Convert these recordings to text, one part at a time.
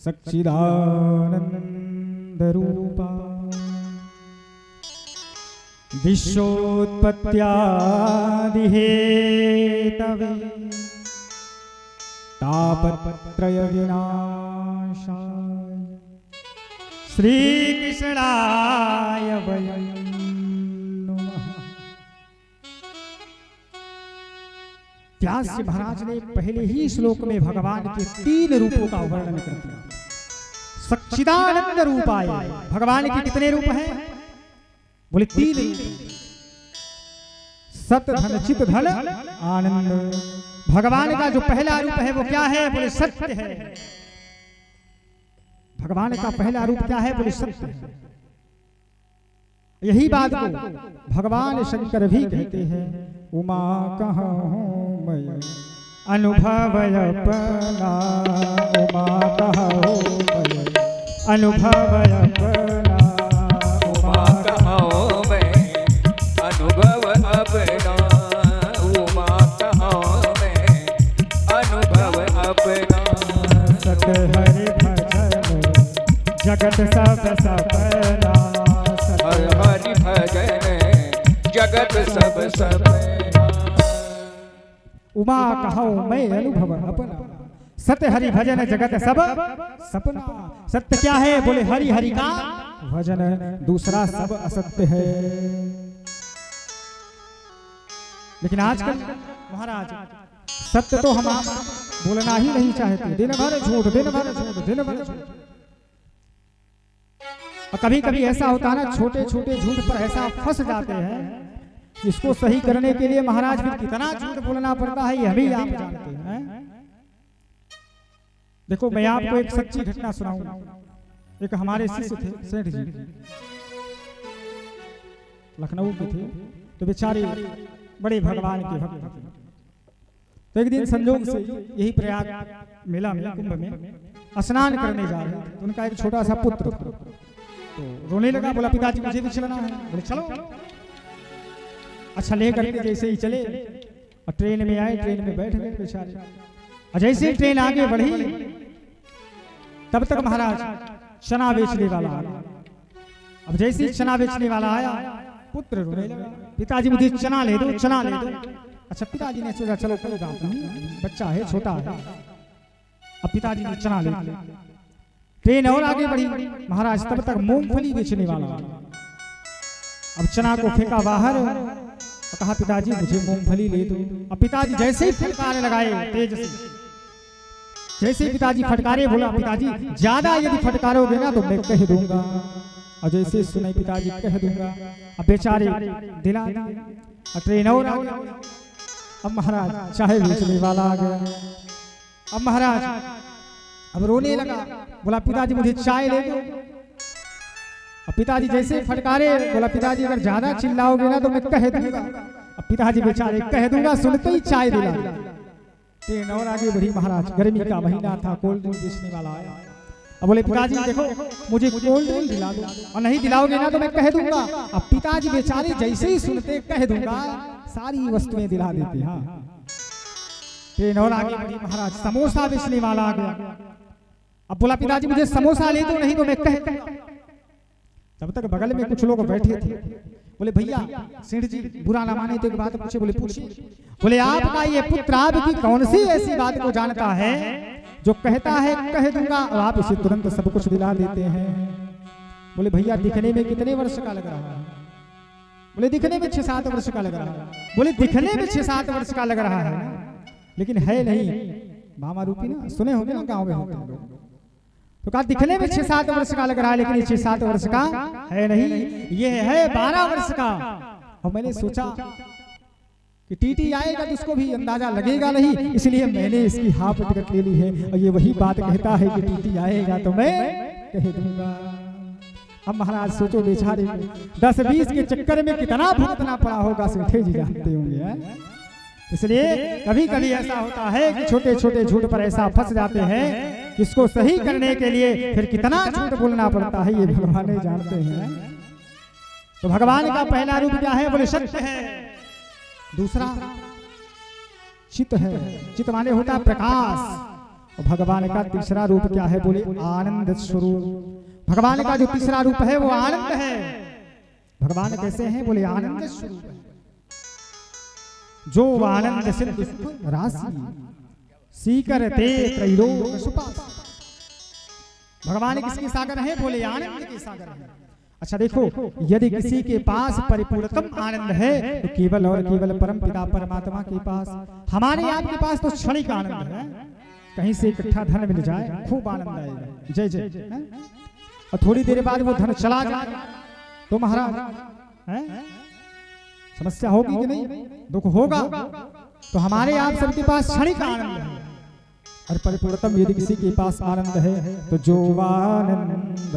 सच्चिदानंद रूपा विश्वोत्पत्त्यादि Hathaway तापत्रय विनाशाय श्री कृष्णाय वयं नमः। व्यास जी महाराज ने पहले ही श्लोक में भगवान के 3 रूपों का वर्णन कर दिया। सच्चिदानंद रूपाय, भगवान के कितने रूप हैं? बोले 3 रूप। सत धन चित धन आनंद। भगवान का जो पहला रूप है वो क्या है? बोले सत्य है। भगवान का पहला रूप क्या है? बोले सत्य है। यही बात को भगवान शंकर भी कहते हैं, उमा कहूं मैं अनुभव अपना, उमा कहूं मैं अनुभव अपना, उमा कहूं मैं अनुभव अपना, उमा कहूं मैं अनुभव अपना। सत हरि भजन जगत सब सपना, हर हरि भजन जगत सब सपना। उमा कहूं मैं अनुभव अपना, सत्य हरि भजन जगत सब सपना। सत्य क्या है? बोले हरि हरि का भजन, दूसरा सब असत्य है। लेकिन आजकल महाराज सत्य तो हम बोलना ही नहीं चाहते। दिन भर झूठ, दिन भर झूठ, दिन भर झूठ। और कभी कभी ऐसा होता है ना, छोटे छोटे झूठ पर ऐसा फंस जाते हैं, इसको सही करने के लिए महाराज फिर कितना झूठ बोलना पड़ता है, यह भी आप जानते हैं। देखो मैं आपको एक सच्ची घटना सुनाऊंगा। एक हमारे शिष्य थे सेठ जी, लखनऊ के थे, तो बेचारे बड़े भगवान के भक्त थे। तो एक दिन संजोग से यही प्रयाग मेला में, कुंभ में स्नान करने जा रहे थे। तो उनका एक छोटा सा पुत्र था, तो रोने लगा, बोला पिताजी मुझे भी चलना है। बोले चलो। अच्छा ले करके जैसे ही चले और ट्रेन में आए, ट्रेन में बैठ गए बेचारे। और जैसे ही ट्रेन आगे बढ़ी तब तक महाराज चना बेचने वाला आया। अब जैसे ही चना बेचने वाला आया, पुत्र रोने लगा, पिताजी मुझे चना ले दो, चना ले दो। अच्छा पिताजी ने सोचा चलो कोई बात नहीं, बच्चा है छोटा है। अब पिताजी ने चना ले लिया। ट्रेन और आगे बढ़ी महाराज, तब तक मूंगफली बेचने वाला आया। अब चना को फेंका बाहर और कहा पिताजी मुझे मूंगफली ले दो। अब पिताजी जैसे ही फटकारे लगाए तेज से, जैसे ही पिताजी फटकारे, बोला पिताजी ज्यादा यदि फटकारोगे ना तो मैं कह दूंगा। और जैसे सुने पिताजी कह दूंगा। अब बेचारे दिला दिए। ट्रेन और आ गया। अब महाराज चाय बेचने वाला आ गया। अब महाराज अब रोने लगा, बोला पिताजी मुझे चाय ले दो। अब पिताजी जैसे फटकारे, बोला पिताजी अगर ज्यादा चिल्लाओगे ना तो मैं कह दूंगा। अब पिताजी बेचारे कह दूंगा सुनते ही चाय दिला। ट्रेन और आगे बढ़ी महाराज। गर्मी का महीना था, कोल्ड ड्रिंक बेचने वाला आया। अब बोले पिताजी देखो मुझे कोल्ड ड्रिंक दिला दो, और नहीं दिलाओगे ना तो मैं कह दूंगा। अब पिताजी बेचारे जैसे ही सुनते कह दूंगा, सारी वस्तुएं दिला देते। हाँ, ट्रेन और आगे बढ़ी महाराज। समोसा बेचने वाला आ गया। अब बोला पिताजी मुझे समोसा ले दो, नहीं तो मैं कह दूंगा। तब तक बगल में कुछ लोग बैठे थे। बोले भैया सेठ जी बुरा ना माने तो एक बात पूछे। बोले पूछिए। बोले आपका ये पुत्र आपकी कौन सी ऐसी बात को जानता है जो कहता है कह दूंगा और आप इसे तुरंत सब कुछ दिला देते हैं? बोले भैया दिखने में कितने वर्ष का लग रहा है? बोले दिखने में 6-7 वर्ष का लग रहा है। बोले दिखने में 6-7 वर्ष का लग रहा है लेकिन है नहीं मामा रूपी ना, सुने होंगे ना गाँव में होते हैं लोग। तो कहा दिखने में 6-7 वर्ष का लग रहा है लेकिन ये 6-7 वर्ष का है नहीं, ये है 12 वर्ष का। और मैंने सोचा कि टीटी आएगा तो उसको भी अंदाजा लगेगा नहीं, इसलिए मैंने इसकी हाफ टिकट ले ली है। और ये वही बात कहता है कि टीटी आएगा तो मैं कह दूंगा। अब महाराज सोचो बेचारे 10-20 के चक्कर में कितना भुगतना पड़ा होगा, सेठे जी जानते होंगे। इसलिए कभी कभी ऐसा होता है कि छोटे छोटे झूठ पर ऐसा फंस जाते हैं, इसको सही करने के लिए फिर कितना झूठ बोलना पड़ता है, ये भगवान जानते हैं। तो भगवान का पहला रूप क्या है? बोले सत्य है। दूसरा चित है। चित माने होता है प्रकाश, और भगवान का तीसरा रूप क्या है? बोले आनंद स्वरूप। भगवान का जो तीसरा रूप है वो आनंद है। भगवान कैसे हैं? बोले आनंद स्वरूप है। जो आनंद सिद्ध सुख राशि सीकर ते त्रैलोक सुपास। भगवान किसके सागर है? बोले आनंद के सागर है। अच्छा देखो, यदि किसी के पास परिपूर्णतम आनंद है तो केवल और केवल परम पिता परमात्मा के पास। हमारे आपके पास तो क्षणिक आनंद है, कहीं से इकट्ठा धन मिल जाए खूब आनंद आएगा, जय जय, और थोड़ी देर बाद वो धन चला जाए तो महाराज समस्या होगी कि नहीं? दुख होगा। तो हमारे आप सबके पास क्षणिक आनंद है, और परिपूर्णतम यदि किसी के पास आनंद है तो जो आनंद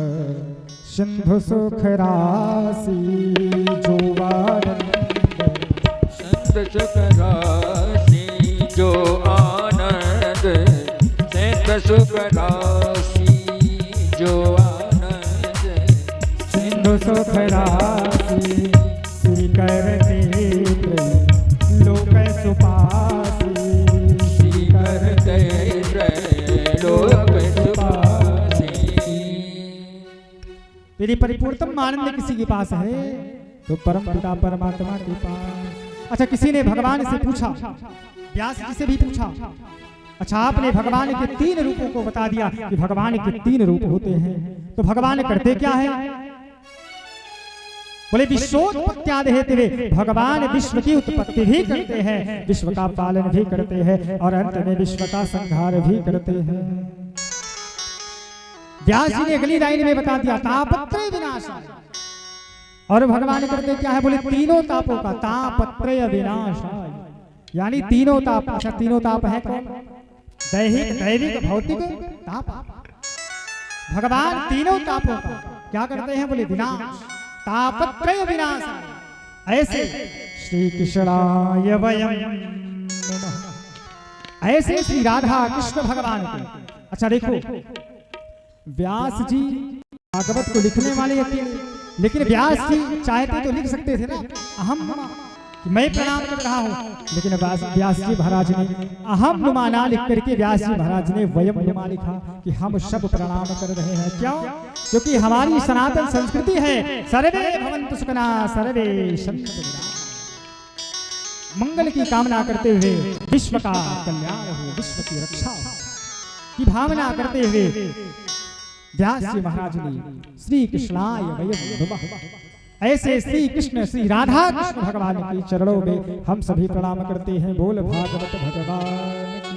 सिंधु सुख राशि, जो आनंद सिंधु सुख राशि, जो आनंद सिंधु सुख राशि, जो आनंद सिंधु सुख राशि श्रीकर लोक सुपासी, श्रीकर लोक सुपासी। यदि परिपूर्णतम आनंद किसी के पास है तो परम पिता परमात्मा के पास। अच्छा, किसी ने भगवान से पूछा, व्यास जी से भी पूछा, अच्छा आपने भगवान के 3 रूपों को बता दिया कि भगवान के 3 रूप होते हैं, तो भगवान करते क्या है? बोले विश्वोत्पत्त्यादि हेतु वे, भगवान विश्व की उत्पत्ति भी करते हैं, विश्व का पालन भी करते हैं, और अंत में विश्व का संहार भी करते हैं। व्यास जी ने अगली लाइन में बता दिया तापत्रय विनाशाय। और भगवान करते क्या है? बोले तीनों तापों का तापत्रय विनाशाय, यानी तीनों ताप। अच्छा, तीनों ताप है कौन? दैहिक, दैविक, भौतिक ताप। भगवान तीनों तापों का क्या करते हैं? बोले विनाश, तापत्रय विनाशाय। ऐसे श्री कृष्णाय वयं नमः, ऐसे श्री राधा कृष्ण भगवान को। अच्छा देखो, व्यास जी भागवत को लिखने वाले अकेले, लेकिन व्यास जी चाहते तो लिख सकते थे ना अहम नुमा, कि मैं प्रणाम कर रहा हूँ, लेकिन व्यास जी महाराज ने अहम नुमा ना लिख करके व्यास जी महाराज ने वयम नुमा लिखा कि हम सब प्रणाम कर रहे हैं। क्यों? क्योंकि हमारी सनातन संस्कृति है सर्वे भवन्तु सुखिनः सर्वे सन्तु निरामयाः। मंगल की कामना करते हुए विश्व का कल्याण हो, विश्व की रक्षा हो की भावना करते हुए व्यास जी महाराज ने श्री कृष्णाय वयं नमः, ऐसे श्री कृष्ण श्री राधा कृष्ण भगवान के चरणों में हम सभी प्रणाम करते हैं। बोल भागवत भगवान।